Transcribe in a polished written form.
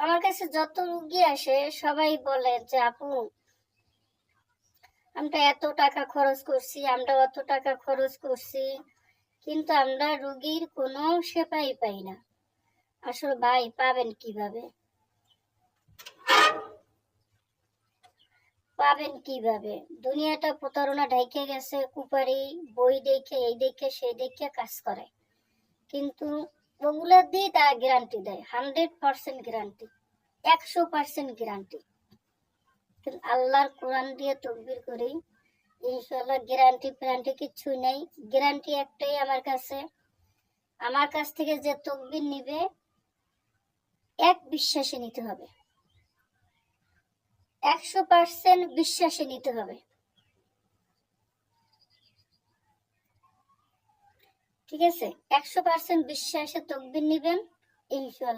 আমার কাছে যত রুগী আসে সবাই বলে যে আপু আমরা এত টাকা খরচ করছি, আমরা অত টাকা খরচ করছি, কিন্তু আমরা রুগীর কোনো সেবাই পাই না। আসলে ভাই পাবেন কিভাবে? দুনিয়াটা প্রতারণা ঢাইকে গেছে। কুপারি বই দেখে, এই দেখে, সেই দেখে কাজ করে, কিন্তু ওগুলা দিয়ে তারা গ্যারান্টি দেয় 100% গ্যারান্টি, 100% গ্যারান্টি। কিন্তু আল্লাহর কোরআন দিয়ে তকবির করি, ইনশাআল্লাহ গ্যারান্টি ফ্যারান্টি কিচ্ছুই নাই। গ্যারান্টি একটাই আমার কাছ থেকে যে তকবির নিবে এক বিশ্বাসে নিতে হবে, 100% বিশ্বাসে নিতে হবে। ঠিক আছে, 100% বিশ্বাসে তকবির নিবেন, ইনশাআল্লাহ